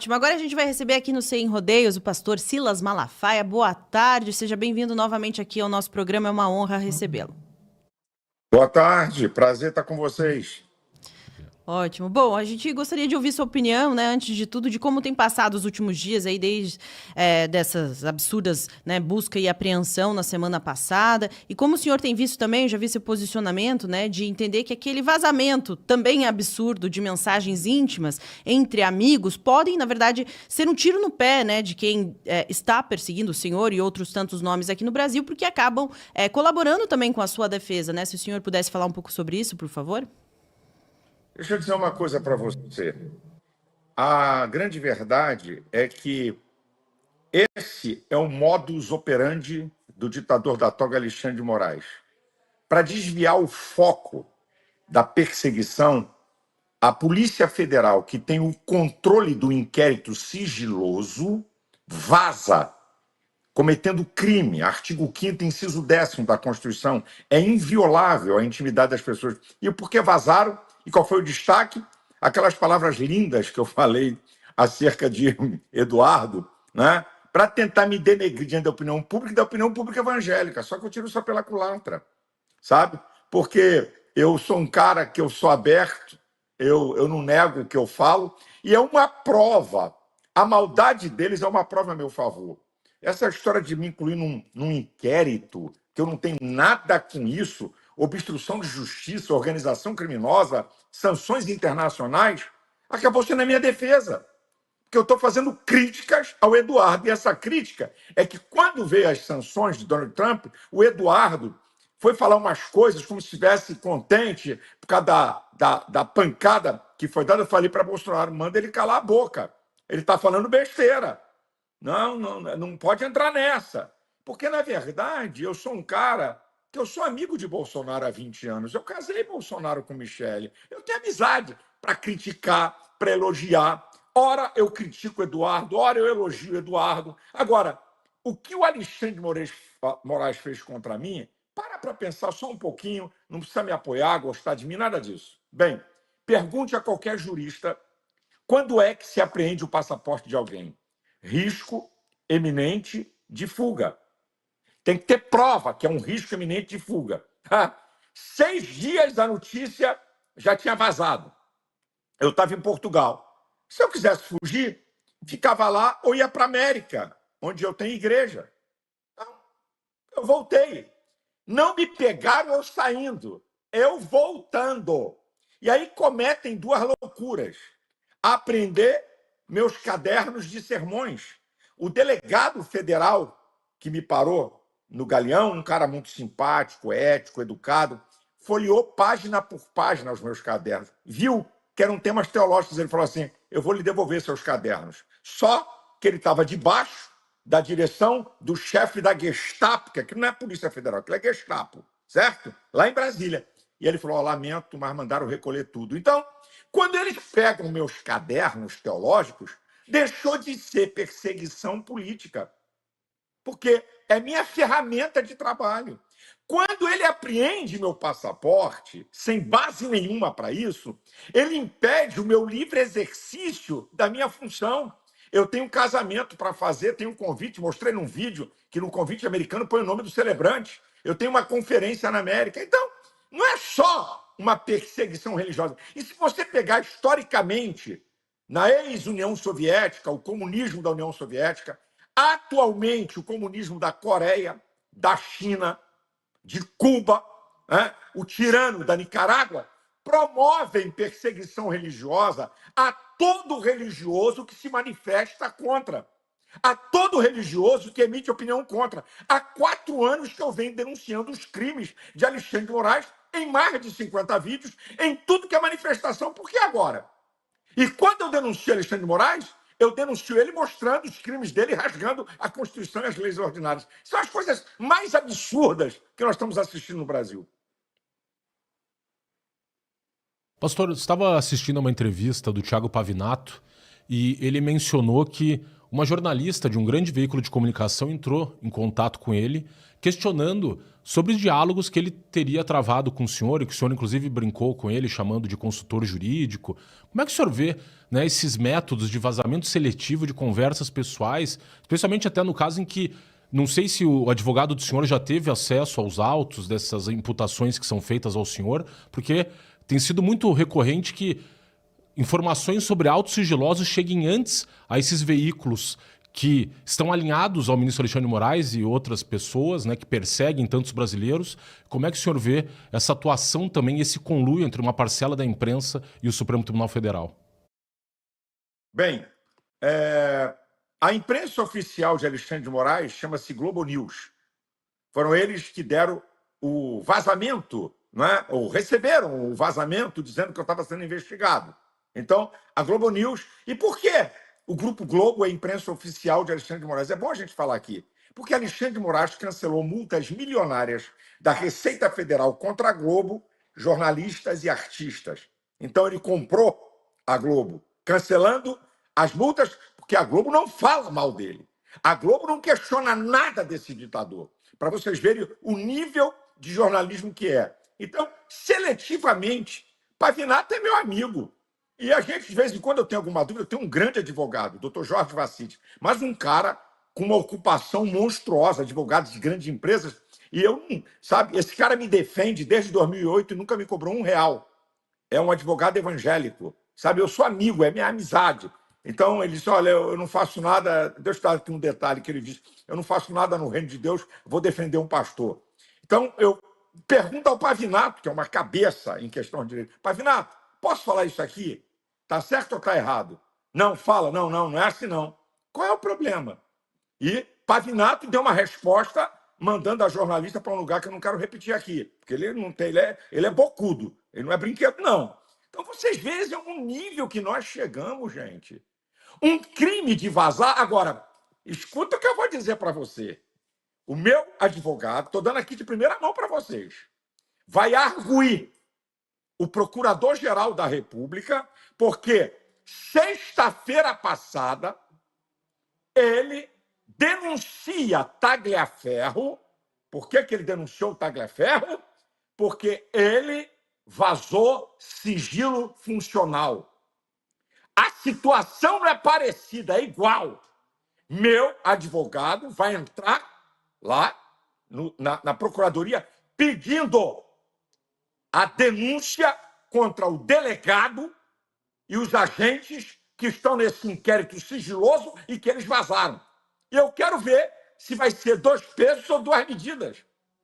Agora a gente vai receber aqui no Sem Rodeios o pastor Silas Malafaia. Boa tarde, seja bem-vindo novamente aqui ao nosso programa, é uma honra recebê-lo. Boa tarde, prazer estar com vocês. Ótimo. Bom, a gente gostaria de ouvir sua opinião, né, antes de tudo, de como tem passado os últimos dias aí, desde dessas absurdas, né, busca e apreensão na semana passada, e como o senhor tem visto também, já vi seu posicionamento, né, de entender que aquele vazamento também absurdo de mensagens íntimas entre amigos podem, na verdade, ser um tiro no pé, né, de quem está perseguindo o senhor e outros tantos nomes aqui no Brasil, porque acabam colaborando também com a sua defesa, né? Se o senhor pudesse falar um pouco sobre isso, por favor. Deixa eu dizer uma coisa para você. A grande verdade é que esse é o modus operandi do ditador da toga Alexandre de Moraes. Para desviar o foco da perseguição, a Polícia Federal, que tem o controle do inquérito sigiloso, vaza, cometendo crime. Artigo 5º, inciso 10º da Constituição. É inviolável a intimidade das pessoas. E por que vazaram? E qual foi o destaque? Aquelas palavras lindas que eu falei acerca de Eduardo, né? Para tentar me denegrir diante da opinião pública e da opinião pública evangélica. Só que eu tiro só pela culatra, sabe? Porque eu sou um cara que eu sou aberto, eu não nego o que eu falo, e é uma prova. A maldade deles é uma prova a meu favor. Essa história de me incluir num inquérito, que eu não tenho nada com isso, obstrução de justiça, organização criminosa, sanções internacionais, acabou sendo a minha defesa. Porque eu estou fazendo críticas ao Eduardo. E essa crítica é que, quando veio as sanções de Donald Trump, o Eduardo foi falar umas coisas como se estivesse contente por causa da pancada que foi dada. Eu falei para Bolsonaro, manda ele calar a boca. Ele está falando besteira. Não pode entrar nessa. Porque, na verdade, eu sou um cara que eu sou amigo de Bolsonaro há 20 anos. Eu casei Bolsonaro com Michele. Eu tenho amizade para criticar, para elogiar. Ora eu critico o Eduardo, ora eu elogio o Eduardo. Agora, o que o Alexandre Moraes fez contra mim, para pensar só um pouquinho, não precisa me apoiar, gostar de mim, nada disso. Bem, pergunte a qualquer jurista quando é que se apreende o passaporte de alguém. Risco eminente de fuga. Tem que ter prova que é um risco eminente de fuga. 6 dias da notícia já tinha vazado. Eu estava em Portugal. Se eu quisesse fugir, ficava lá ou ia para a América, onde eu tenho igreja. Então, eu voltei. Não me pegaram eu saindo, eu voltando. E aí cometem 2 loucuras. Aprender meus cadernos de sermões. O delegado federal que me parou no Galeão, um cara muito simpático, ético, educado, folheou página por página os meus cadernos. Viu que eram temas teológicos. Ele falou assim, eu vou lhe devolver seus cadernos. Só que ele estava debaixo da direção do chefe da Gestapo, que aqui não é Polícia Federal, aquilo é Gestapo, certo? Lá em Brasília. E ele falou, lamento, mas mandaram recolher tudo. Então, quando eles pegam meus cadernos teológicos, deixou de ser perseguição política, porque é minha ferramenta de trabalho. Quando ele apreende meu passaporte, sem base nenhuma para isso, ele impede o meu livre exercício da minha função. Eu tenho um casamento para fazer, tenho um convite, mostrei num vídeo que no convite americano põe o nome do celebrante. Eu tenho uma conferência na América. Então, não é só uma perseguição religiosa. E se você pegar historicamente, na ex-União Soviética, o comunismo da União Soviética, atualmente o comunismo da Coreia, da China, de Cuba, o tirano da Nicarágua, promovem perseguição religiosa a todo religioso que se manifesta contra, a todo religioso que emite opinião contra. Há 4 anos que eu venho denunciando os crimes de Alexandre de Moraes em mais de 50 vídeos, em tudo que é manifestação. Por que agora? E quando eu denuncio Alexandre de Moraes, eu denuncio ele mostrando os crimes dele, rasgando a Constituição e as leis ordinárias. São as coisas mais absurdas que nós estamos assistindo no Brasil. Pastor, eu estava assistindo a uma entrevista do Thiago Pavinato e ele mencionou que uma jornalista de um grande veículo de comunicação entrou em contato com ele, questionando sobre os diálogos que ele teria travado com o senhor, e que o senhor inclusive brincou com ele, chamando de consultor jurídico. Como é que o senhor vê, né, esses métodos de vazamento seletivo de conversas pessoais, especialmente até no caso em que, não sei se o advogado do senhor já teve acesso aos autos dessas imputações que são feitas ao senhor, porque tem sido muito recorrente que informações sobre autos sigilosos cheguem antes a esses veículos que estão alinhados ao ministro Alexandre de Moraes e outras pessoas, né, que perseguem tantos brasileiros. Como é que o senhor vê essa atuação também, esse conluio entre uma parcela da imprensa e o Supremo Tribunal Federal? Bem, a imprensa oficial de Alexandre de Moraes chama-se Globo News. Foram eles que deram o vazamento, né, ou receberam o vazamento dizendo que eu estava sendo investigado. Então, a Globo News... E por quê? O Grupo Globo é a imprensa oficial de Alexandre de Moraes. É bom a gente falar aqui. Porque Alexandre de Moraes cancelou multas milionárias da Receita Federal contra a Globo, jornalistas e artistas. Então, ele comprou a Globo, cancelando as multas, porque a Globo não fala mal dele. A Globo não questiona nada desse ditador, para vocês verem o nível de jornalismo que é. Então, seletivamente, Pavinato é meu amigo. E a gente, de vez em quando, eu tenho alguma dúvida, eu tenho um grande advogado, o doutor Jorge Vacite, mas um cara com uma ocupação monstruosa, advogado de grandes empresas, e eu não, sabe, esse cara me defende desde 2008 e nunca me cobrou R$ 1. É um advogado evangélico, sabe, eu sou amigo, é minha amizade. Então, ele disse, olha, eu não faço nada, deixa eu dar aqui um detalhe que ele disse, eu não faço nada no reino de Deus, vou defender um pastor. Então, eu pergunto ao Pavinato, que é uma cabeça em questão de direito, Pavinato, posso falar isso aqui? Tá certo ou tá errado? Não, fala, não é assim não. Qual é o problema? E Pavinato deu uma resposta mandando a jornalista para um lugar que eu não quero repetir aqui, porque ele não tem, ele é bocudo, ele não é brinquedo, não. Então vocês vejam o nível que nós chegamos, gente. Um crime de vazar. Agora, escuta o que eu vou dizer para você. O meu advogado, estou dando aqui de primeira mão para vocês, vai arguir o Procurador-Geral da República, porque sexta-feira passada ele denuncia Tagliaferro. Por que ele denunciou Tagliaferro? Porque ele vazou sigilo funcional. A situação não é parecida, é igual. Meu advogado vai entrar lá na Procuradoria pedindo a denúncia contra o delegado e os agentes que estão nesse inquérito sigiloso e que eles vazaram. E eu quero ver se vai ser 2 pesos ou 2 medidas.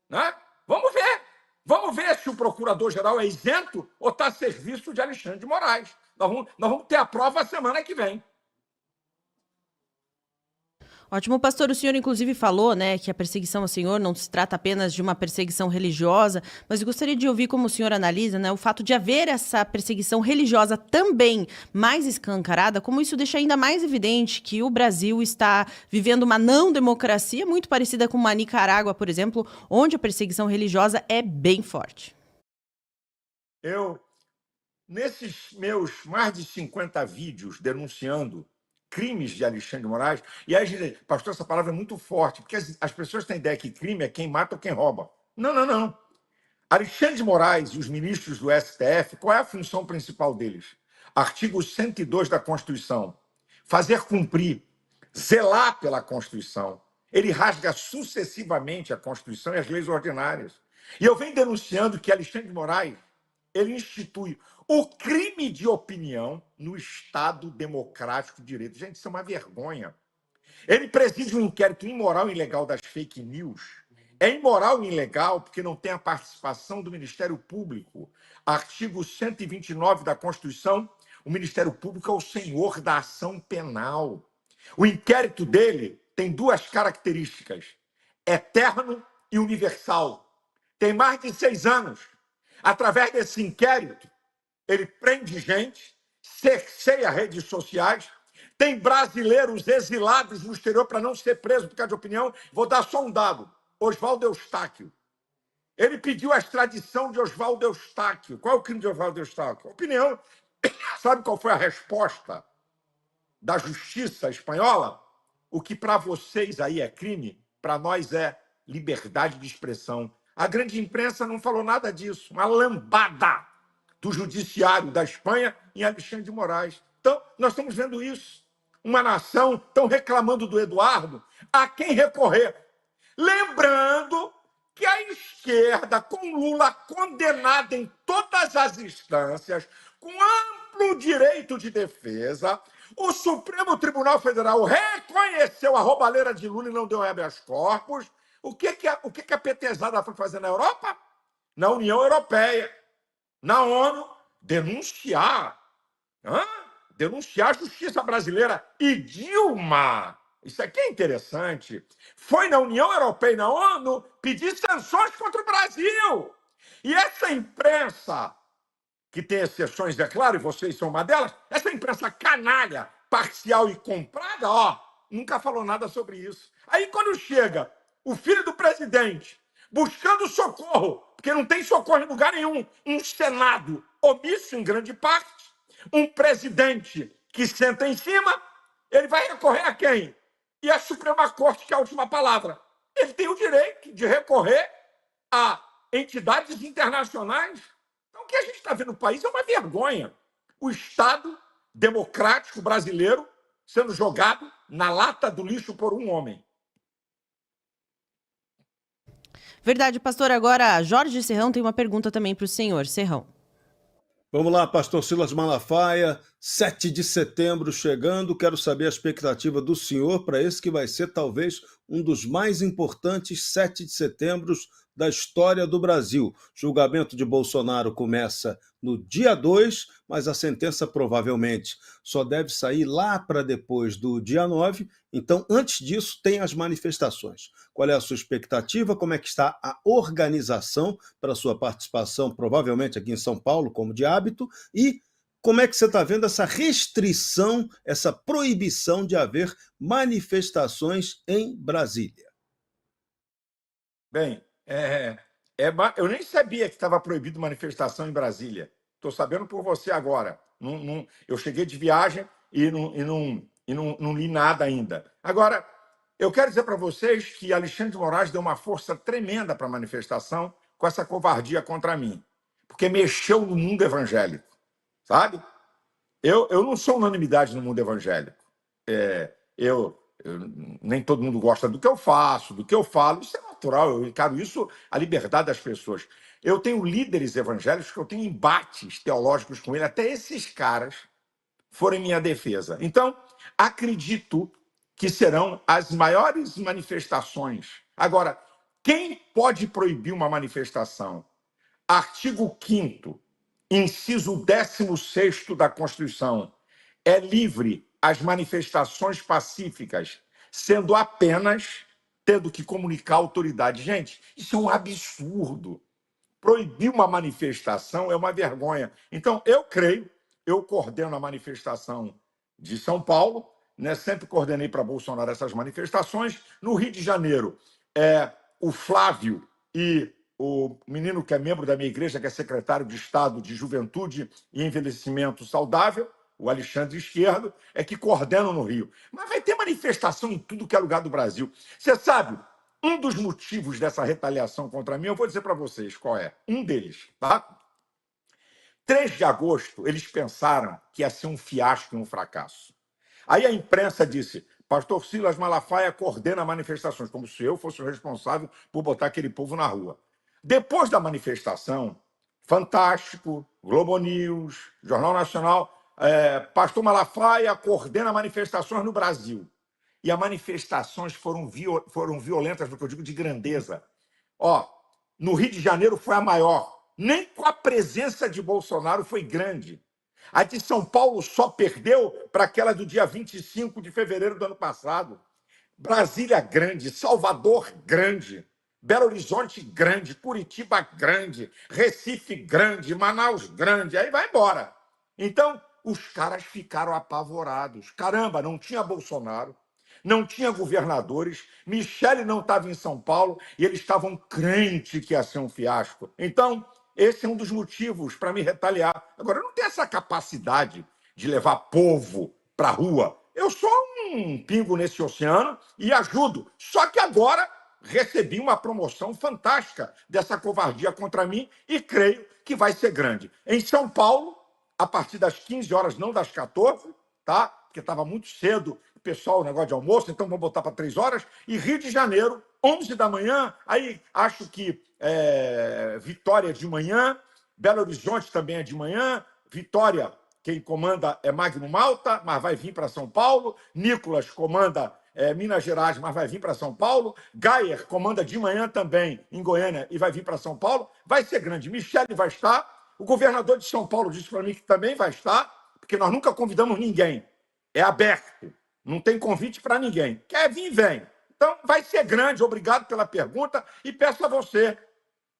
Né? Vamos ver. Vamos ver se o procurador-geral é isento ou está a serviço de Alexandre de Moraes. Nós vamos ter a prova a semana que vem. Ótimo, pastor. O senhor, inclusive, falou, né, que a perseguição ao senhor não se trata apenas de uma perseguição religiosa, mas eu gostaria de ouvir como o senhor analisa, né, o fato de haver essa perseguição religiosa também mais escancarada, como isso deixa ainda mais evidente que o Brasil está vivendo uma não-democracia muito parecida com uma Nicarágua, por exemplo, onde a perseguição religiosa é bem forte. Nesses meus mais de 50 vídeos denunciando crimes de Alexandre de Moraes, e aí, gente, pastor, essa palavra é muito forte, porque as pessoas têm ideia que crime é quem mata ou quem rouba. Não. Alexandre de Moraes e os ministros do STF, qual é a função principal deles? Artigo 102 da Constituição. Fazer cumprir, zelar pela Constituição. Ele rasga sucessivamente a Constituição e as leis ordinárias. E eu venho denunciando que Alexandre de Moraes ele institui o crime de opinião no Estado Democrático de Direito. Gente, isso é uma vergonha. Ele preside um inquérito imoral e ilegal das fake news. É imoral e ilegal porque não tem a participação do Ministério Público. Artigo 129 da Constituição, o Ministério Público é o senhor da ação penal. O inquérito dele tem 2 características: eterno e universal. Tem mais de 6 anos. Através desse inquérito, ele prende gente, cerceia redes sociais, tem brasileiros exilados no exterior para não ser preso por causa de opinião. Vou dar só um dado. Oswaldo Eustáquio. Ele pediu a extradição de Oswaldo Eustáquio. Qual é o crime de Oswaldo Eustáquio? Opinião. Sabe qual foi a resposta da justiça espanhola? O que para vocês aí é crime, para nós é liberdade de expressão. A grande imprensa não falou nada disso. Uma lambada do judiciário da Espanha em Alexandre de Moraes. Então, nós estamos vendo isso. Uma nação tão reclamando do Eduardo, a quem recorrer. Lembrando que a esquerda, com Lula condenado em todas as instâncias, com amplo direito de defesa, o Supremo Tribunal Federal reconheceu a roubalheira de Lula e não deu habeas corpus. O que a petezada foi fazer na Europa? Na União Europeia, na ONU, denunciar. Denunciar a justiça brasileira. E Dilma, isso aqui é interessante, foi na União Europeia e na ONU pedir sanções contra o Brasil. E essa imprensa, que tem exceções, é claro, e vocês são uma delas, essa imprensa canalha, parcial e comprada, nunca falou nada sobre isso. Aí quando chega o filho do presidente buscando socorro, porque não tem socorro em lugar nenhum, um Senado omisso em grande parte, um presidente que senta em cima, ele vai recorrer a quem? E a Suprema Corte, que é a última palavra. Ele tem o direito de recorrer a entidades internacionais. Então, o que a gente está vendo no país é uma vergonha. O Estado democrático brasileiro sendo jogado na lata do lixo por um homem. Verdade, pastor. Agora, Jorge Serrão tem uma pergunta também para o senhor. Serrão. Vamos lá, pastor Silas Malafaia, 7 de setembro chegando, quero saber a expectativa do senhor para esse que vai ser talvez um dos mais importantes 7 de setembro da história do Brasil. O julgamento de Bolsonaro começa no dia 2, mas a sentença provavelmente só deve sair lá para depois do dia 9, então antes disso tem as manifestações. Qual é a sua expectativa? Como é que está a organização para a sua participação, provavelmente aqui em São Paulo, como de hábito, e como é que você está vendo essa restrição, essa proibição de haver manifestações em Brasília? Bem, eu nem sabia que estava proibido manifestação em Brasília. Estou sabendo por você agora. Eu cheguei de viagem e não li nada ainda. Agora, eu quero dizer para vocês que Alexandre de Moraes deu uma força tremenda para a manifestação com essa covardia contra mim, porque mexeu no mundo evangélico, sabe? Eu não sou unanimidade no mundo evangélico. Nem todo mundo gosta do que eu faço, do que eu falo. Isso é natural, eu encaro isso a liberdade das pessoas. Eu tenho líderes evangélicos que eu tenho embates teológicos com ele, até esses caras foram em minha defesa. Então, acredito que serão as maiores manifestações. Agora, quem pode proibir uma manifestação? Artigo 5º, inciso 16º da Constituição. É livre as manifestações pacíficas, sendo apenas tendo que comunicar à autoridade. Gente, isso é um absurdo. Proibir uma manifestação é uma vergonha. Então, eu coordeno a manifestação de São Paulo, né? Sempre coordenei para Bolsonaro essas manifestações. No Rio de Janeiro, o Flávio e o menino que é membro da minha igreja, que é secretário de Estado de Juventude e Envelhecimento Saudável, o Alexandre Esquerdo, é que coordenam no Rio. Mas vai ter manifestação em tudo que é lugar do Brasil. Você sabe, um dos motivos dessa retaliação contra mim, eu vou dizer para vocês qual é. Um deles, tá? 3 de agosto, eles pensaram que ia ser um fiasco e um fracasso. Aí a imprensa disse, pastor Silas Malafaia coordena manifestações, como se eu fosse o responsável por botar aquele povo na rua. Depois da manifestação, Fantástico, Globo News, Jornal Nacional, pastor Malafaia coordena manifestações no Brasil. E as manifestações foram violentas, porque eu digo de grandeza. No Rio de Janeiro foi a maior. Nem com a presença de Bolsonaro foi grande. A de São Paulo só perdeu para aquela do dia 25 de fevereiro do ano passado. Brasília grande, Salvador grande, Belo Horizonte grande, Curitiba grande, Recife grande, Manaus grande, aí vai embora. Então, os caras ficaram apavorados. Caramba, não tinha Bolsonaro, não tinha governadores, Michele não estava em São Paulo e eles estavam crentes que ia ser um fiasco. Então, esse é um dos motivos para me retaliar. Agora, eu não tenho essa capacidade de levar povo para a rua. Eu sou um pingo nesse oceano e ajudo. Só que agora recebi uma promoção fantástica dessa covardia contra mim e creio que vai ser grande. Em São Paulo, a partir das 15 horas, não das 14, tá? Porque estava muito cedo, pessoal, o negócio de almoço, então vamos botar para 3 horas. E Rio de Janeiro, 11 da manhã, aí acho que Vitória de manhã, Belo Horizonte também é de manhã, Vitória, quem comanda é Magno Malta, mas vai vir para São Paulo, Nicolas comanda Minas Gerais, mas vai vir para São Paulo, Gayer comanda de manhã também em Goiânia e vai vir para São Paulo, vai ser grande. Michele vai estar, o governador de São Paulo disse para mim que também vai estar, porque nós nunca convidamos ninguém, é aberto, não tem convite para ninguém. Quer vir, vem. Então, vai ser grande. Obrigado pela pergunta e peço a você,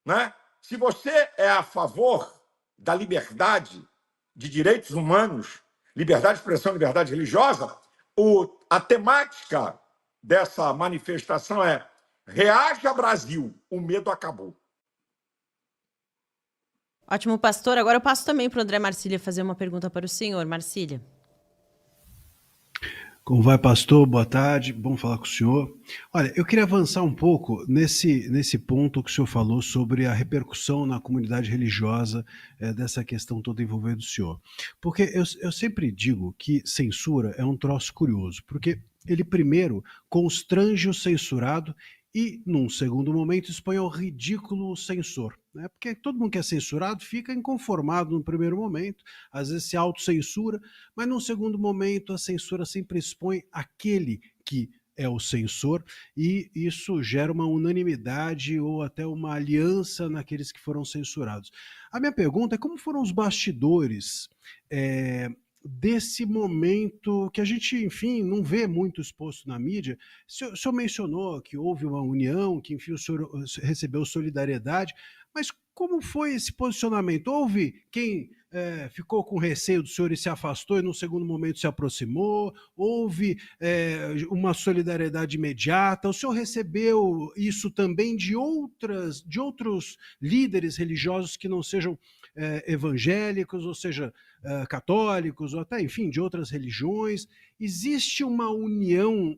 né? Se você é a favor da liberdade de direitos humanos, liberdade de expressão, liberdade religiosa, a temática dessa manifestação é Reaja Brasil, o medo acabou. Ótimo, pastor. Agora eu passo também para o André Marcília fazer uma pergunta para o senhor. Marcília. Como vai, pastor? Boa tarde, bom falar com o senhor. Olha, eu queria avançar um pouco nesse ponto que o senhor falou sobre a repercussão na comunidade religiosa dessa questão toda envolvendo o senhor. Porque eu sempre digo que censura é um troço curioso, porque ele primeiro constrange o censurado e, num segundo momento, expõe ao ridículo o censor. Né? Porque todo mundo que é censurado fica inconformado no primeiro momento, às vezes se autocensura, mas num segundo momento a censura sempre expõe aquele que é o censor e isso gera uma unanimidade ou até uma aliança naqueles que foram censurados. A minha pergunta é como foram os bastidores desse momento que a gente, enfim, não vê muito exposto na mídia. O senhor mencionou que houve uma união, que, enfim, o senhor recebeu solidariedade, mas como foi esse posicionamento? Houve quem ficou com receio do senhor e se afastou e, num segundo momento, se aproximou? Houve uma solidariedade imediata? O senhor recebeu isso também de outros líderes religiosos que não sejam evangélicos, ou seja, católicos, ou até, enfim, de outras religiões? Existe uma união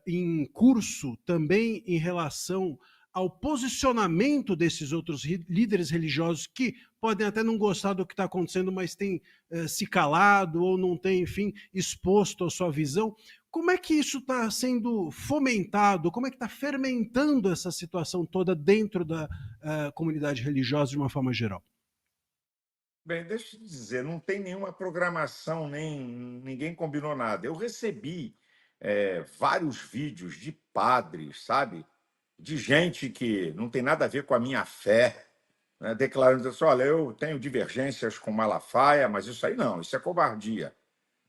em curso também em relação ao posicionamento desses outros líderes religiosos que podem até não gostar do que está acontecendo, mas têm se calado ou não têm, enfim, exposto a sua visão? Como é que isso está sendo fomentado? Como é que está fermentando essa situação toda dentro da comunidade religiosa de uma forma geral? Bem, deixa eu te dizer, não tem nenhuma programação, nem ninguém combinou nada. Eu recebi vários vídeos de padres, sabe? De gente que não tem nada a ver com a minha fé, né? Declarando assim, olha, eu tenho divergências com Malafaia, mas isso aí não, isso é covardia.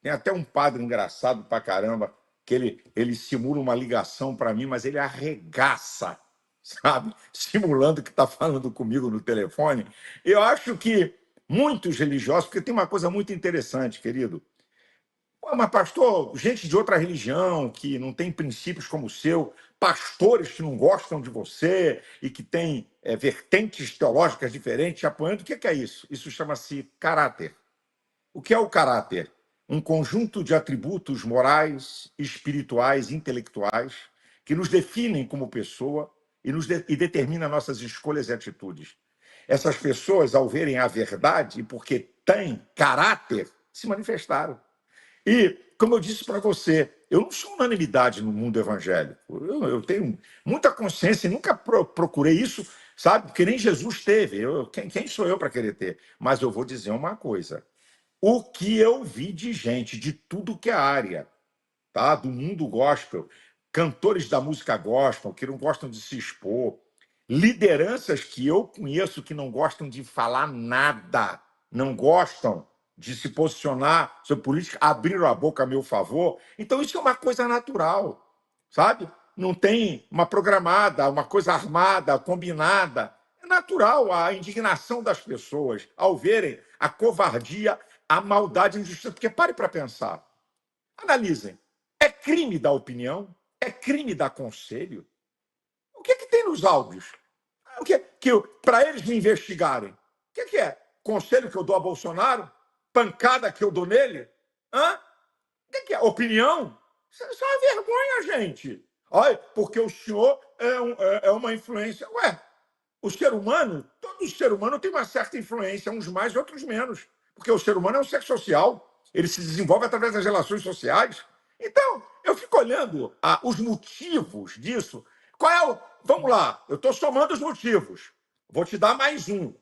Tem até um padre engraçado pra caramba, que ele simula uma ligação para mim, mas ele arregaça, sabe? Simulando que está falando comigo no telefone. Eu acho que muitos religiosos, porque tem uma coisa muito interessante, querido. Pô, mas, pastor, gente de outra religião, que não tem princípios como o seu, pastores que não gostam de você e que têm vertentes teológicas diferentes apoiando, o que é isso? Isso chama-se caráter. O que é o caráter? Um conjunto de atributos morais, espirituais, intelectuais, que nos definem como pessoa e determina nossas escolhas e atitudes. Essas pessoas, ao verem a verdade, porque têm caráter, se manifestaram. E, como eu disse para você, eu não sou unanimidade no mundo evangélico. Eu tenho muita consciência e nunca procurei isso, sabe? Porque nem Jesus teve. Quem sou eu para querer ter? Mas eu vou dizer uma coisa. O que eu vi de gente de tudo que é área, tá? Do mundo gospel, cantores da música gospel que não gostam de se expor, lideranças que eu conheço que não gostam de falar nada, não gostam de se posicionar sobre política, abriram a boca a meu favor. Então, isso é uma coisa natural, sabe? Não tem uma programada, uma coisa armada, combinada. É natural a indignação das pessoas ao verem a covardia, a maldade e a injustiça. Porque pare para pensar. Analisem. É crime dar opinião? É crime dar conselho? O que tem nos áudios? O que para eles me investigarem? O que é? Conselho que eu dou a Bolsonaro? Pancada que eu dou nele? Hã? O que é? Opinião? Isso é uma vergonha, gente. Olha, porque o senhor é uma influência. Ué, o ser humano, todo ser humano tem uma certa influência, uns mais, outros menos. Porque o ser humano é um ser social. Ele se desenvolve através das relações sociais. Então, eu fico olhando os motivos disso. Qual é o. Vamos lá, eu estou somando os motivos. Vou te dar mais um.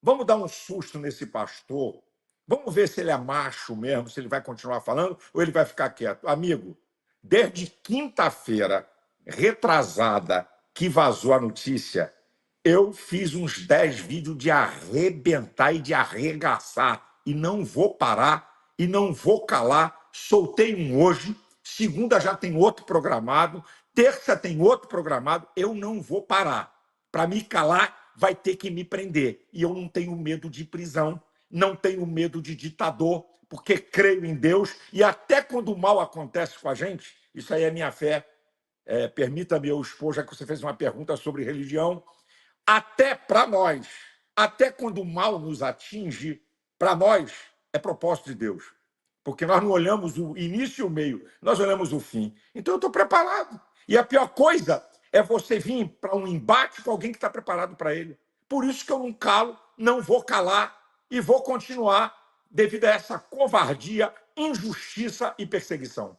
Vamos dar um susto nesse pastor. Vamos ver se ele é macho mesmo, se ele vai continuar falando ou ele vai ficar quieto. Amigo, desde quinta-feira, retrasada, que vazou a notícia, eu fiz uns 10 vídeos de arrebentar e de arregaçar. E não vou parar, e não vou calar. Soltei um hoje, segunda já tem outro programado, terça tem outro programado. Eu não vou parar. Para me calar, vai ter que me prender. E eu não tenho medo de prisão, não tenho medo de ditador, porque creio em Deus. E até quando o mal acontece com a gente, isso aí é minha fé. Permita-me eu expor, já que você fez uma pergunta sobre religião, até para nós, até quando o mal nos atinge, para nós é propósito de Deus. Porque nós não olhamos o início e o meio, nós olhamos o fim. Então eu estou preparado. E a pior coisa é você vir para um embate com alguém que está preparado para ele. Por isso que eu não calo, não vou calar e vou continuar devido a essa covardia, injustiça e perseguição.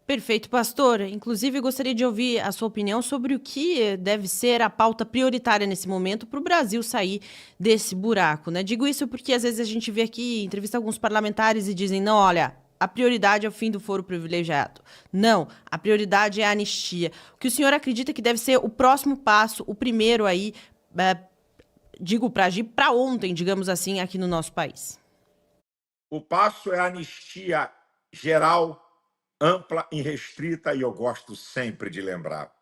Perfeito, pastor. Inclusive, gostaria de ouvir a sua opinião sobre o que deve ser a pauta prioritária nesse momento para o Brasil sair desse buraco, né? Digo isso porque às vezes a gente vê aqui, entrevista alguns parlamentares e dizem, não, olha, a prioridade é o fim do foro privilegiado. Não, a prioridade é a anistia. O que o senhor acredita que deve ser o próximo passo, o primeiro aí, digo para agir para ontem, digamos assim, aqui no nosso país? O passo é a anistia geral, ampla e restrita, e eu gosto sempre de lembrar.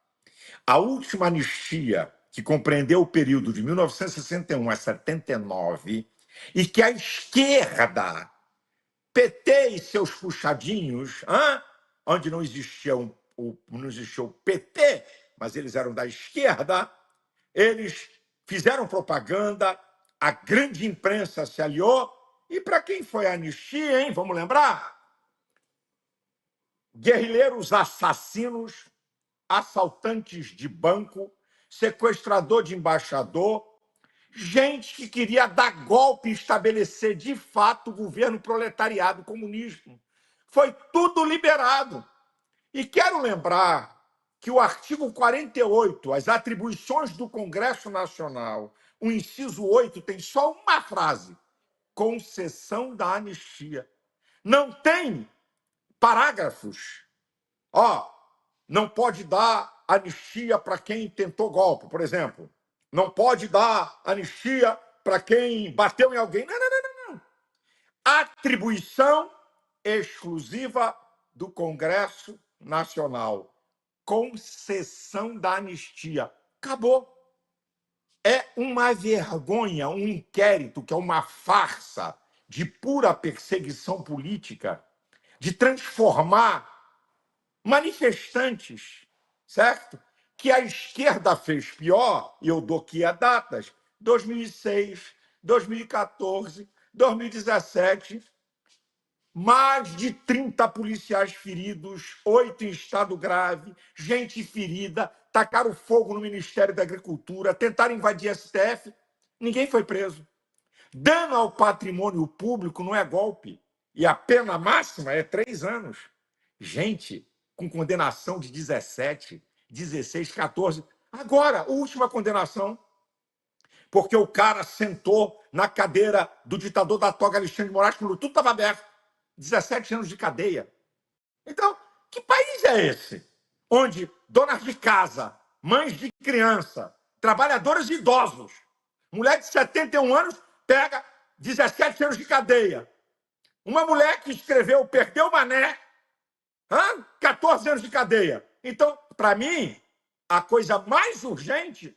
A última anistia, que compreendeu o período de 1961 a 79, e que a esquerda, PT e seus puxadinhos, onde não existia o PT, mas eles eram da esquerda, eles fizeram propaganda, a grande imprensa se aliou, e para quem foi a anistia, hein? Vamos lembrar? Guerrilheiros assassinos, assaltantes de banco, sequestrador de embaixador, gente que queria dar golpe e estabelecer de fato o governo proletariado comunismo. Foi tudo liberado. E quero lembrar que o artigo 48, as atribuições do Congresso Nacional, o inciso 8, tem só uma frase: concessão da anistia. Não tem parágrafos. Não pode dar anistia para quem tentou golpe, por exemplo. Não pode dar anistia para quem bateu em alguém. Não. Atribuição exclusiva do Congresso Nacional. Concessão da anistia. Acabou. É uma vergonha, um inquérito que é uma farsa de pura perseguição política, de transformar manifestantes, certo? Que a esquerda fez pior, e eu dou aqui as datas, 2006, 2014, 2017, mais de 30 policiais feridos, 8 em estado grave, gente ferida, tacaram fogo no Ministério da Agricultura, tentaram invadir a STF, ninguém foi preso. Dano ao patrimônio público não é golpe, e a pena máxima é 3 anos. Gente com condenação de 17, 16, 14. Agora, a última condenação, porque o cara sentou na cadeira do ditador da toga Alexandre de Moraes, quando tudo estava aberto. 17 anos de cadeia. Então, que país é esse? Onde donas de casa, mães de criança, trabalhadores idosos, mulher de 71 anos pega 17 anos de cadeia. Uma mulher que escreveu Perdeu o Mané, 14 anos de cadeia. Então, para mim, a coisa mais urgente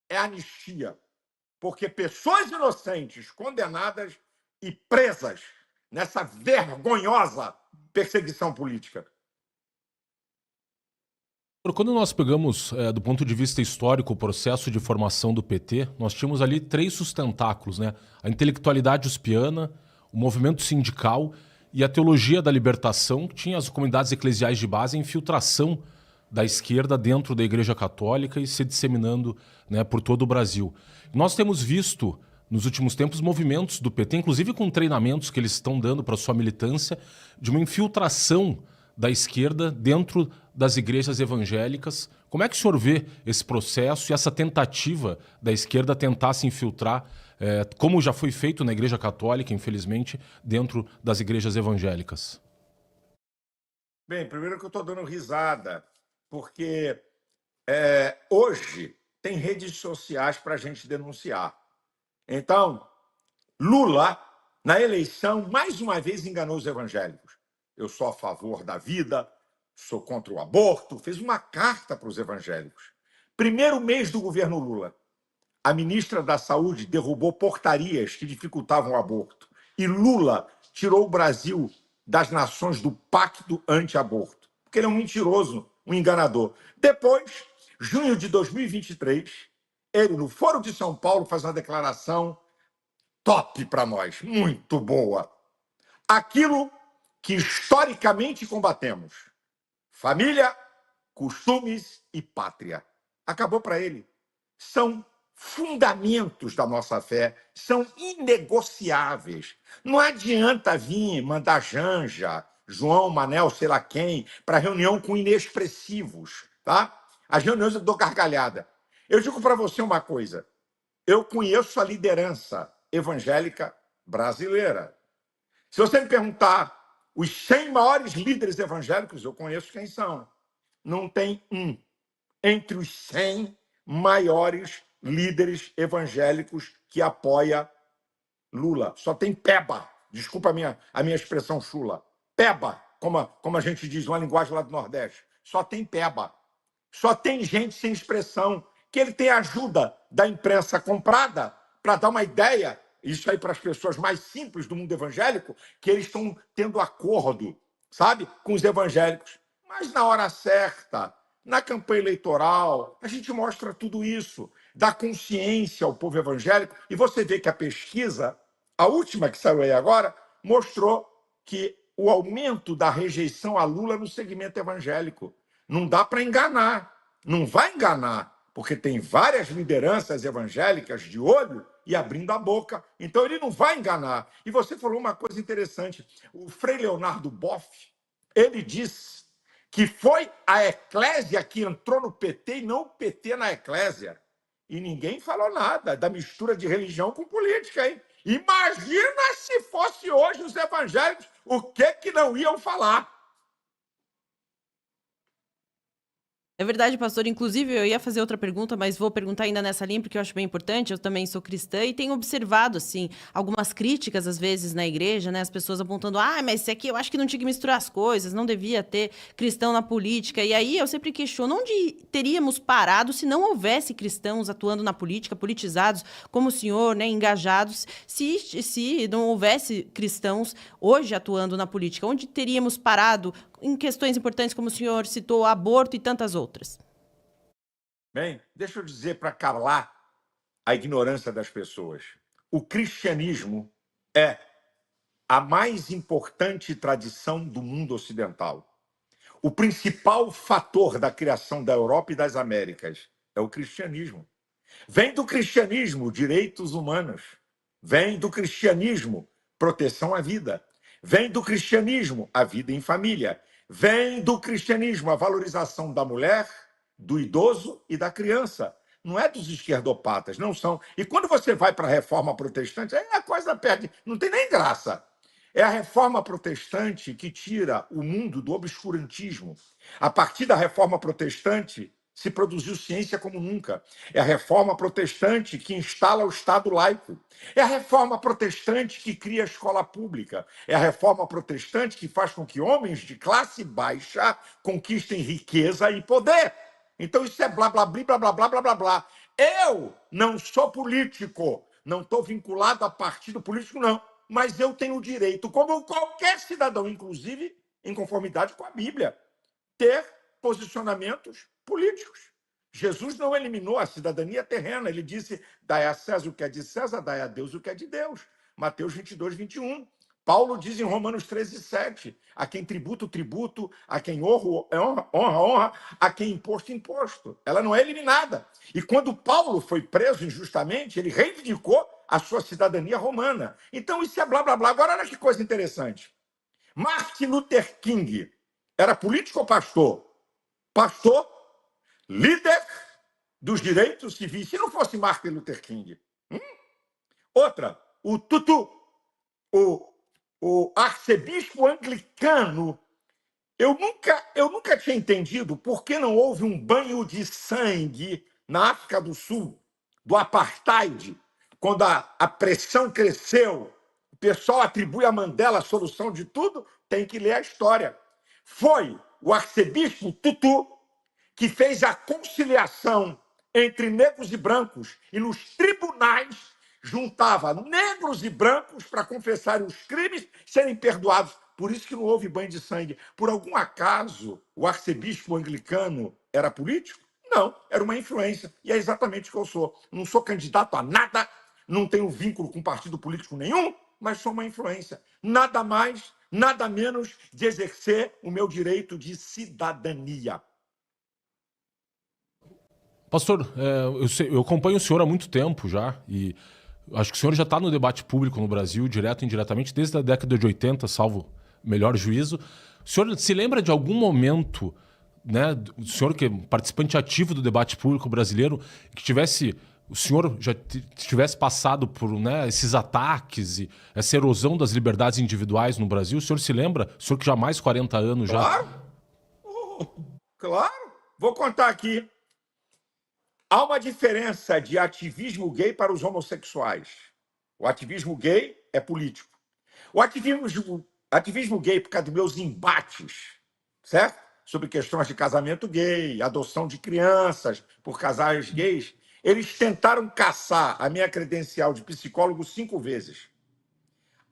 é a anistia. Porque pessoas inocentes, condenadas e presas nessa vergonhosa perseguição política. Quando nós pegamos, do ponto de vista histórico, o processo de formação do PT, nós tínhamos ali 3 sustentáculos, né? A intelectualidade uspiana, o movimento sindical e a teologia da libertação, que tinha as comunidades eclesiais de base, a infiltração da esquerda dentro da Igreja Católica e se disseminando, né, por todo o Brasil. Nós temos visto, nos últimos tempos, movimentos do PT, inclusive com treinamentos que eles estão dando para sua militância, de uma infiltração da esquerda dentro das igrejas evangélicas. Como é que o senhor vê esse processo e essa tentativa da esquerda tentar se infiltrar, como já foi feito na Igreja Católica, infelizmente, dentro das igrejas evangélicas? Bem, primeiro que eu estou dando risada, porque hoje tem redes sociais para a gente denunciar. Então, Lula, na eleição, mais uma vez enganou os evangélicos. Eu sou a favor da vida, sou contra o aborto, fez uma carta para os evangélicos. Primeiro mês do governo Lula, a ministra da Saúde derrubou portarias que dificultavam o aborto. E Lula tirou o Brasil das nações do pacto anti-aborto, porque ele é um mentiroso, um enganador. Depois, junho de 2023, ele, no Foro de São Paulo, faz uma declaração top para nós, muito boa. Aquilo que historicamente combatemos, família, costumes e pátria. Acabou para ele. São fundamentos da nossa fé, são inegociáveis. Não adianta vir mandar Janja, João, Manel, sei lá quem, para reunião com inexpressivos, tá? As reuniões eu dou gargalhada. Eu digo para você uma coisa, eu conheço a liderança evangélica brasileira. Se você me perguntar os 100 maiores líderes evangélicos, eu conheço quem são. Não tem um entre os 100 maiores líderes evangélicos que apoia Lula. Só tem peba. Desculpa a minha expressão chula. Peba, como a gente diz, uma linguagem lá do Nordeste. Só tem peba. Só tem gente sem expressão, que ele tem ajuda da imprensa comprada para dar uma ideia, isso aí para as pessoas mais simples do mundo evangélico, que eles estão tendo acordo, sabe, com os evangélicos. Mas na hora certa, na campanha eleitoral, a gente mostra tudo isso, dá consciência ao povo evangélico, e você vê que a pesquisa, a última que saiu aí agora, mostrou que o aumento da rejeição a Lula no segmento evangélico. Não dá para enganar, não vai enganar, porque tem várias lideranças evangélicas de olho e abrindo a boca. Então ele não vai enganar. E você falou uma coisa interessante. O Frei Leonardo Boff, ele disse que foi a Eclésia que entrou no PT e não o PT na Eclésia. E ninguém falou nada da mistura de religião com política, hein? Imagina se fosse hoje os evangélicos, o que não iam falar? É verdade, pastor. Inclusive, eu ia fazer outra pergunta, mas vou perguntar ainda nessa linha, porque eu acho bem importante. Eu também sou cristã e tenho observado, assim, algumas críticas, às vezes, na igreja, né? As pessoas apontando, mas isso aqui eu acho que não tinha que misturar as coisas, não devia ter cristão na política. E aí eu sempre questiono onde teríamos parado se não houvesse cristãos atuando na política, politizados como o senhor, né? Engajados, se não houvesse cristãos hoje atuando na política. Onde teríamos parado em questões importantes, como o senhor citou, aborto e tantas outras? Bem, deixa eu dizer para calar a ignorância das pessoas. O cristianismo é a mais importante tradição do mundo ocidental. O principal fator da criação da Europa e das Américas é o cristianismo. Vem do cristianismo direitos humanos. Vem do cristianismo proteção à vida. Vem do cristianismo a vida em família. Vem do cristianismo a valorização da mulher, do idoso e da criança. Não é dos esquerdopatas, não são. E quando você vai para a reforma protestante, aí a coisa perde, não tem nem graça. É a reforma protestante que tira o mundo do obscurantismo. A partir da reforma protestante, se produziu ciência como nunca. É a reforma protestante que instala o Estado laico. É a reforma protestante que cria a escola pública. É a reforma protestante que faz com que homens de classe baixa conquistem riqueza e poder. Então isso é blá, blá, blá, blá, blá, blá, blá, blá, blá. Eu não sou político, não estou vinculado a partido político, não. Mas eu tenho o direito, como qualquer cidadão, inclusive em conformidade com a Bíblia, ter posicionamentos políticos. Jesus não eliminou a cidadania terrena, ele disse, dai a César o que é de César, dai a Deus o que é de Deus. Mateus 22, 21. Paulo diz em Romanos 13:7, a quem tributo, tributo, a quem honra, honra, a quem imposto, imposto. Ela não é eliminada. E quando Paulo foi preso injustamente, ele reivindicou a sua cidadania romana. Então isso é blá, blá, blá. Agora, olha que coisa interessante. Martin Luther King era político ou pastor? Pastor, líder dos direitos civis. Se não fosse Martin Luther King. Outra, o Tutu, o arcebispo anglicano. Eu nunca tinha entendido por que não houve um banho de sangue na África do Sul, do apartheid, quando a pressão cresceu. O pessoal atribui a Mandela a solução de tudo, tem que ler a história. Foi o arcebispo Tutu que fez a conciliação entre negros e brancos e nos tribunais juntava negros e brancos para confessarem os crimes, serem perdoados. Por isso que não houve banho de sangue. Por algum acaso, o arcebispo anglicano era político? Não, era uma influência. E é exatamente o que eu sou. Não sou candidato a nada, não tenho vínculo com partido político nenhum, mas sou uma influência. Nada mais, nada menos de exercer o meu direito de cidadania. Pastor, eu acompanho o senhor há muito tempo já e acho que o senhor já está no debate público no Brasil, direto e indiretamente, desde a década de 80, salvo melhor juízo. O senhor se lembra de algum momento, né, o senhor que é participante ativo do debate público brasileiro, que o senhor já tivesse passado por, né, esses ataques e essa erosão das liberdades individuais no Brasil? O senhor se lembra? O senhor que já há mais 40 anos já... Claro, claro. Vou contar aqui. Há uma diferença de ativismo gay para os homossexuais. O ativismo gay é político. O ativismo gay, por causa dos meus embates, certo? Sobre questões de casamento gay, adoção de crianças por casais gays, eles tentaram caçar a minha credencial de psicólogo 5 vezes.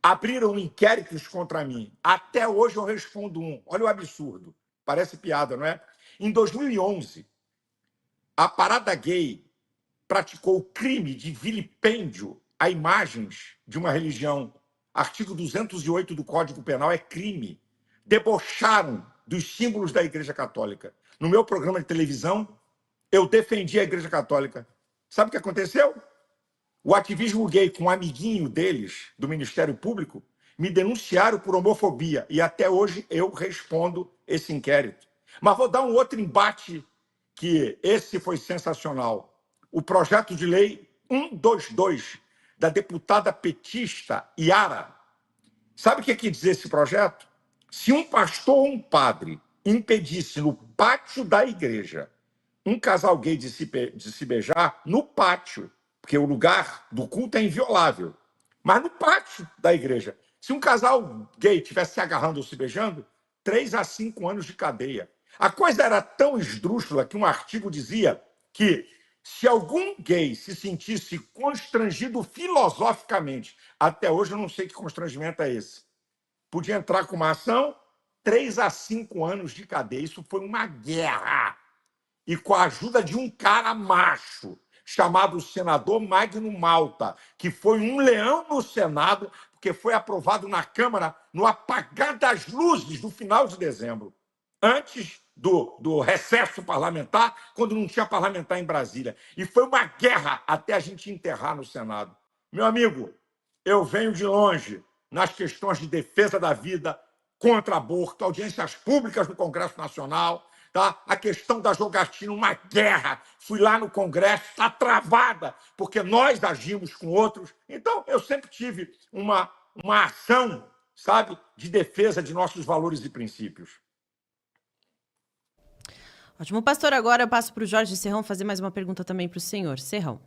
Abriram inquéritos contra mim. Até hoje eu respondo um. Olha o absurdo. Parece piada, não é? Em 2011, a Parada Gay praticou o crime de vilipêndio a imagens de uma religião. Artigo 208 do Código Penal é crime. Debocharam dos símbolos da Igreja Católica. No meu programa de televisão, eu defendi a Igreja Católica. Sabe o que aconteceu? O ativismo gay com um amiguinho deles, do Ministério Público, me denunciaram por homofobia. E até hoje eu respondo esse inquérito. Mas vou dar um outro embate que esse foi sensacional. O projeto de lei 122 da deputada petista Yara. Sabe o que quer dizer esse projeto? Se um pastor ou um padre impedisse no pátio da igreja um casal gay de se beijar, no pátio, porque o lugar do culto é inviolável, mas no pátio da igreja, se um casal gay estivesse se agarrando ou se beijando, 3 a 5 anos de cadeia. A coisa era tão esdrúxula que um artigo dizia que se algum gay se sentisse constrangido filosoficamente, até hoje eu não sei que constrangimento é esse, podia entrar com uma ação, 3 a 5 anos de cadeia. Isso foi uma guerra. E com a ajuda de um cara macho, chamado senador Magno Malta, que foi um leão no Senado, porque foi aprovado na Câmara no apagar das luzes do final de dezembro, antes do recesso parlamentar, quando não tinha parlamentar em Brasília. E foi uma guerra até a gente enterrar no Senado. Meu amigo, eu venho de longe nas questões de defesa da vida, contra aborto, audiências públicas no Congresso Nacional, tá? A questão da jogatina, uma guerra. Fui lá no Congresso, está travada, porque nós agimos com outros. Então, eu sempre tive uma ação, sabe, de defesa de nossos valores e princípios. Ótimo, pastor. Agora eu passo para o Jorge Serrão fazer mais uma pergunta também para o senhor. Serrão.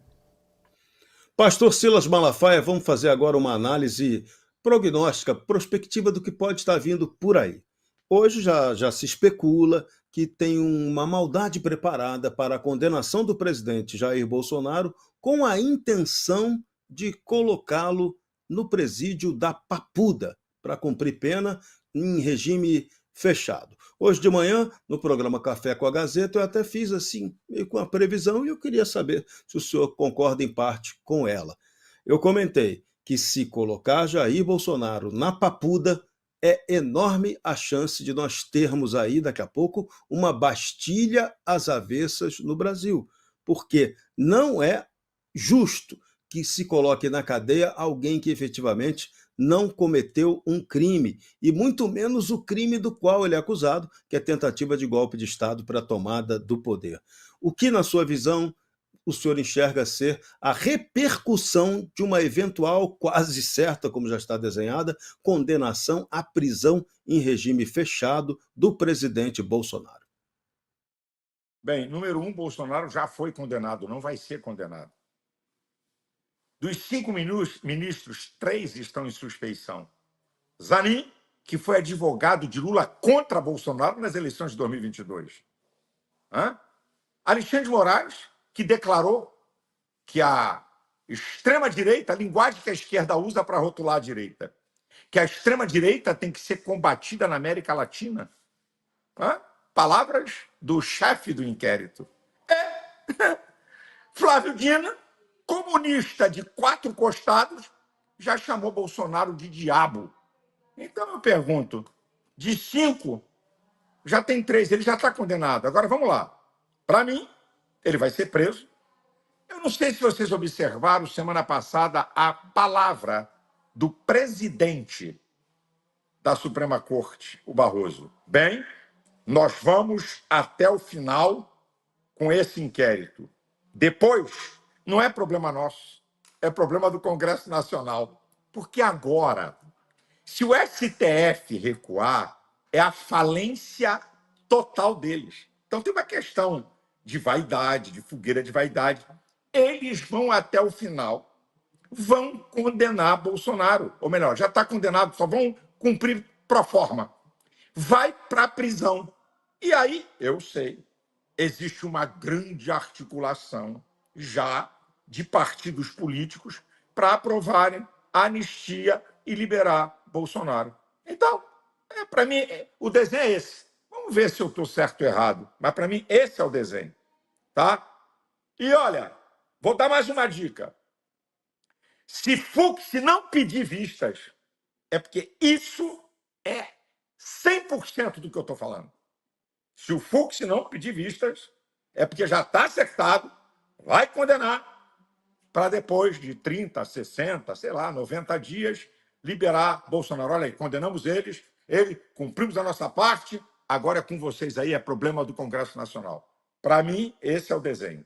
Pastor Silas Malafaia, vamos fazer agora uma análise prognóstica, prospectiva do que pode estar vindo por aí. Hoje já se especula que tem uma maldade preparada para a condenação do presidente Jair Bolsonaro com a intenção de colocá-lo no presídio da Papuda para cumprir pena em regime fechado. Hoje de manhã, no programa Café com a Gazeta, eu até fiz assim, meio com a previsão, e eu queria saber se o senhor concorda em parte com ela. Eu comentei que se colocar Jair Bolsonaro na papuda, é enorme a chance de nós termos aí, daqui a pouco, uma Bastilha às avessas no Brasil, porque não é justo que se coloque na cadeia alguém que efetivamente não cometeu um crime, e muito menos o crime do qual ele é acusado, que é tentativa de golpe de Estado para a tomada do poder. O que, na sua visão, o senhor enxerga ser a repercussão de uma eventual, quase certa, como já está desenhada, condenação à prisão em regime fechado do presidente Bolsonaro? Bem, número um, Bolsonaro já foi condenado, não vai ser condenado. Dos 5 ministros, 3 estão em suspeição. Zanin, que foi advogado de Lula contra Bolsonaro nas eleições de 2022. Alexandre de Moraes, que declarou que a extrema-direita, a linguagem que a esquerda usa para rotular a direita, que a extrema-direita tem que ser combatida na América Latina. Palavras do chefe do inquérito. Flávio Dino, comunista de 4 costados, já chamou Bolsonaro de diabo. Então eu pergunto, de 5, já tem 3, ele já está condenado. Agora vamos lá. Para mim, ele vai ser preso. Eu não sei se vocês observaram semana passada a palavra do presidente da Suprema Corte, o Barroso. Bem, nós vamos até o final com esse inquérito. Depois, não é problema nosso, é problema do Congresso Nacional. Porque agora, se o STF recuar, é a falência total deles. Então tem uma questão de vaidade, de fogueira de vaidade. Eles vão até o final, vão condenar Bolsonaro. Ou melhor, já está condenado, só vão cumprir pro forma. Vai para a prisão. E aí, eu sei, existe uma grande articulação já de partidos políticos para aprovarem a anistia e liberar Bolsonaro. Então, para mim, o desenho é esse. Vamos ver se eu estou certo ou errado. Mas, para mim, esse é o desenho. Tá? E, olha, vou dar mais uma dica. Se Fux não pedir vistas, é porque isso é 100% do que eu estou falando. Se o Fux não pedir vistas, é porque já está acertado, vai condenar, para depois de 30, 60, sei lá, 90 dias, liberar Bolsonaro. Olha aí, condenamos ele, cumprimos a nossa parte, agora é com vocês aí, é problema do Congresso Nacional. Para mim, esse é o desenho.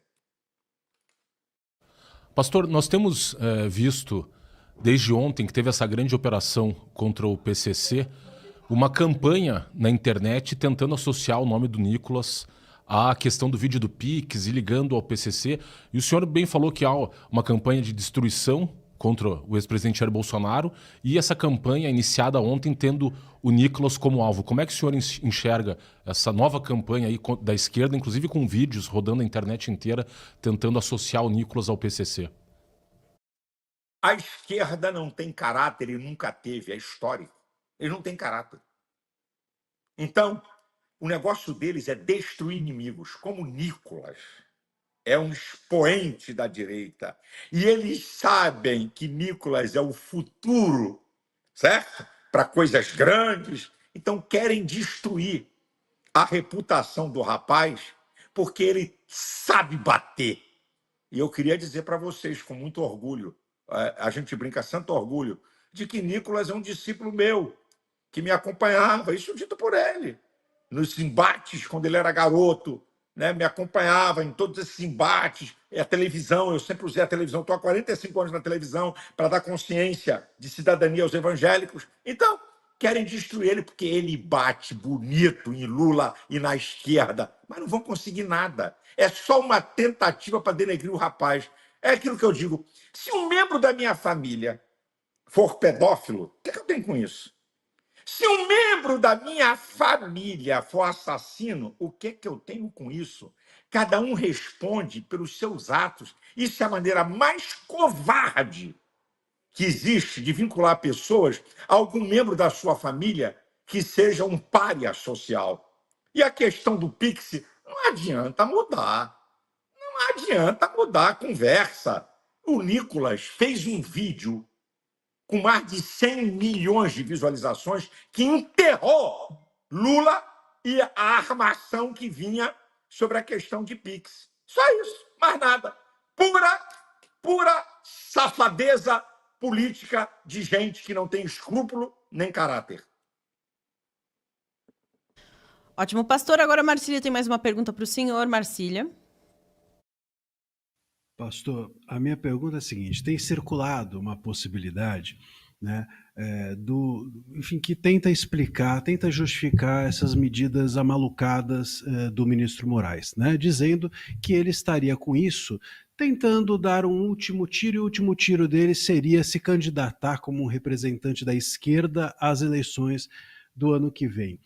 Pastor, nós temos visto, desde ontem, que teve essa grande operação contra o PCC, uma campanha na internet tentando associar o nome do Nicolas à questão do vídeo do Pix e ligando ao PCC. E o senhor bem falou que há uma campanha de destruição contra o ex-presidente Jair Bolsonaro e essa campanha iniciada ontem tendo o Nicolas como alvo. Como é que o senhor enxerga essa nova campanha aí da esquerda, inclusive com vídeos rodando a internet inteira, tentando associar o Nicolas ao PCC? A esquerda não tem caráter e nunca teve, é histórico. Ele não tem caráter. Então, o negócio deles é destruir inimigos, como Nicolas. É um expoente da direita. E eles sabem que Nicolas é o futuro, certo? Para coisas grandes. Então, querem destruir a reputação do rapaz, porque ele sabe bater. E eu queria dizer para vocês, com muito orgulho, a gente brinca santo orgulho, de que Nicolas é um discípulo meu, que me acompanhava, isso dito por ele, nos embates, quando ele era garoto, né, me acompanhava em todos esses embates, a televisão, eu sempre usei a televisão, estou há 45 anos na televisão, para dar consciência de cidadania aos evangélicos. Então, querem destruir ele porque ele bate bonito em Lula e na esquerda, mas não vão conseguir nada. É só uma tentativa para denegrir o rapaz. É aquilo que eu digo, se um membro da minha família for pedófilo, o que eu tenho com isso? Se um membro da minha família for assassino, o que eu tenho com isso? Cada um responde pelos seus atos. Isso é a maneira mais covarde que existe de vincular pessoas a algum membro da sua família que seja um pária social. E a questão do Pix, não adianta mudar. Não adianta mudar a conversa. O Nicolas fez um vídeo com mais de 100 milhões de visualizações, que enterrou Lula e a armação que vinha sobre a questão de Pix. Só isso, mais nada. Pura safadeza política de gente que não tem escrúpulo nem caráter. Ótimo, pastor. Agora a Marcília tem mais uma pergunta para o senhor. Marcília. Pastor, a minha pergunta é a seguinte: tem circulado uma possibilidade, né, enfim, que tenta explicar, tenta justificar essas medidas amalucadas do ministro Moraes, né, dizendo que ele estaria com isso tentando dar um último tiro, e o último tiro dele seria se candidatar como um representante da esquerda às eleições do ano que vem.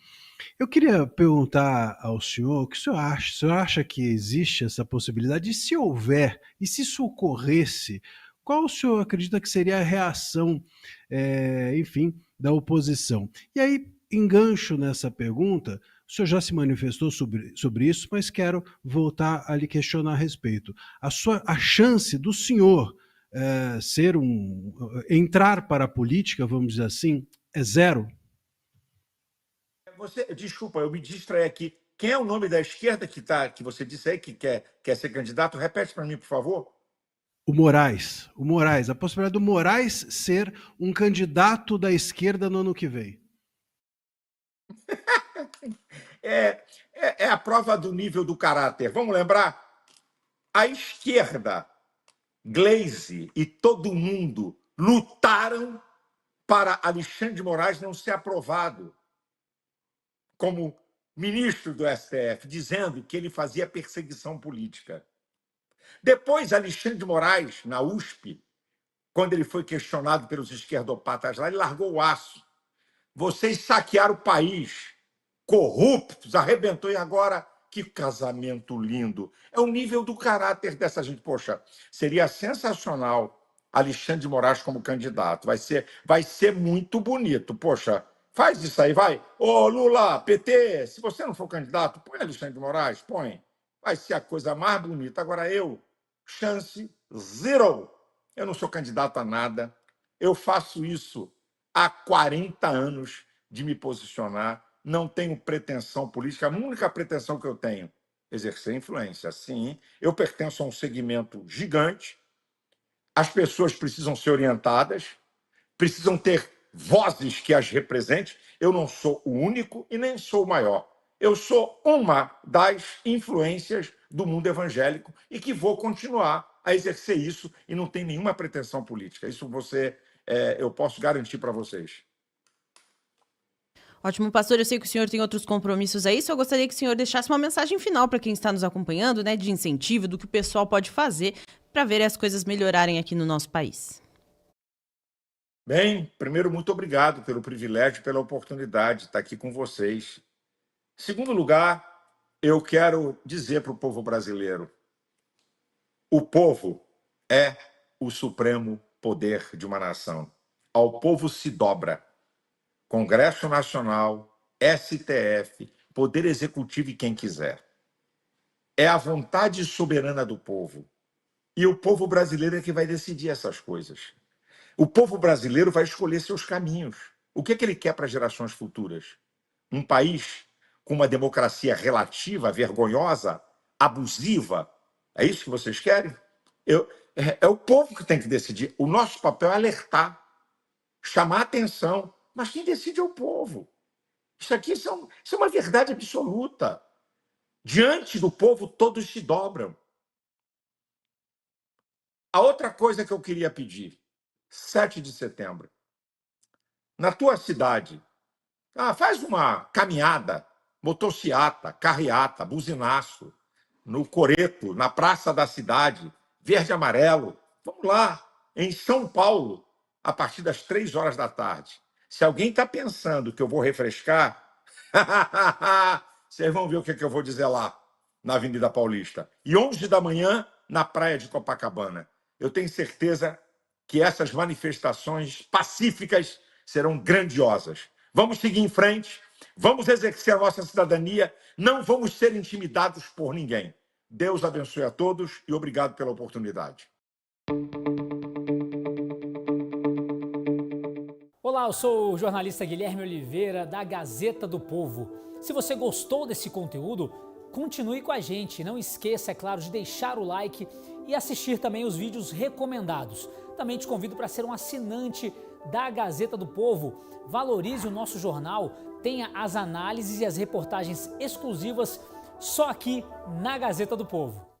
Eu queria perguntar ao senhor o que o senhor acha. O senhor acha que existe essa possibilidade? E se houver, e se isso ocorresse, qual o senhor acredita que seria a reação, enfim, da oposição? E aí, engancho nessa pergunta, o senhor já se manifestou sobre isso, mas quero voltar a lhe questionar a respeito. A chance do senhor entrar para a política, vamos dizer assim, é zero? Desculpa, eu me distraí aqui. Quem é o nome da esquerda que você disse aí que quer ser candidato? Repete para mim, por favor. O Moraes, a possibilidade do Moraes ser um candidato da esquerda no ano que vem. É a prova do nível do caráter. Vamos lembrar? A esquerda, Gleisi e todo mundo lutaram para Alexandre de Moraes não ser aprovado como ministro do STF, dizendo que ele fazia perseguição política. Depois, Alexandre de Moraes, na USP, quando ele foi questionado pelos esquerdopatas lá, ele largou o aço. Vocês saquearam o país, corruptos, arrebentou, e agora, que casamento lindo. É o nível do caráter dessa gente. Poxa, seria sensacional Alexandre de Moraes como candidato. Vai ser muito bonito. Poxa, faz isso aí, vai. Ô, Lula, PT, se você não for candidato, põe Alexandre de Moraes, põe. Vai ser a coisa mais bonita. Agora chance zero. Eu não sou candidato a nada. Eu faço isso há 40 anos de me posicionar. Não tenho pretensão política. A única pretensão que eu tenho é exercer influência. Sim, eu pertenço a um segmento gigante. As pessoas precisam ser orientadas, precisam ter vozes que as representem. Eu não sou o único e nem sou o maior. Eu sou uma das influências do mundo evangélico e que vou continuar a exercer isso e não tenho nenhuma pretensão política. Isso eu posso garantir para vocês. Ótimo, pastor. Eu sei que o senhor tem outros compromissos aí, só gostaria que o senhor deixasse uma mensagem final para quem está nos acompanhando, né, de incentivo, do que o pessoal pode fazer para ver as coisas melhorarem aqui no nosso país. Bem, primeiro, muito obrigado pelo privilégio e pela oportunidade de estar aqui com vocês. Em segundo lugar, eu quero dizer para o povo brasileiro: o povo é o supremo poder de uma nação. Ao povo se dobra Congresso Nacional, STF, Poder Executivo e quem quiser. É a vontade soberana do povo. E o povo brasileiro é que vai decidir essas coisas. O povo brasileiro vai escolher seus caminhos. O que ele quer para gerações futuras? Um país com uma democracia relativa, vergonhosa, abusiva? É isso que vocês querem? É o povo que tem que decidir. O nosso papel é alertar, chamar a atenção. Mas quem decide é o povo. Isso é uma verdade absoluta. Diante do povo, todos se dobram. A outra coisa que eu queria pedir, 7 de setembro, na tua cidade, faz uma caminhada, motociata, carreata, buzinaço, no coreto, na praça da cidade, verde e amarelo. Vamos lá, em São Paulo, a partir das 3 horas da tarde. Se alguém está pensando que eu vou refrescar, vocês vão ver o que eu vou dizer lá, na Avenida Paulista. E 11 da manhã, na praia de Copacabana. Eu tenho certeza que essas manifestações pacíficas serão grandiosas. Vamos seguir em frente, vamos exercer a nossa cidadania, não vamos ser intimidados por ninguém. Deus abençoe a todos e obrigado pela oportunidade. Olá, eu sou o jornalista Guilherme Oliveira, da Gazeta do Povo. Se você gostou desse conteúdo, continue com a gente. Não esqueça, é claro, de deixar o like e assistir também os vídeos recomendados. Também te convido para ser um assinante da Gazeta do Povo. Valorize o nosso jornal, tenha as análises e as reportagens exclusivas só aqui na Gazeta do Povo.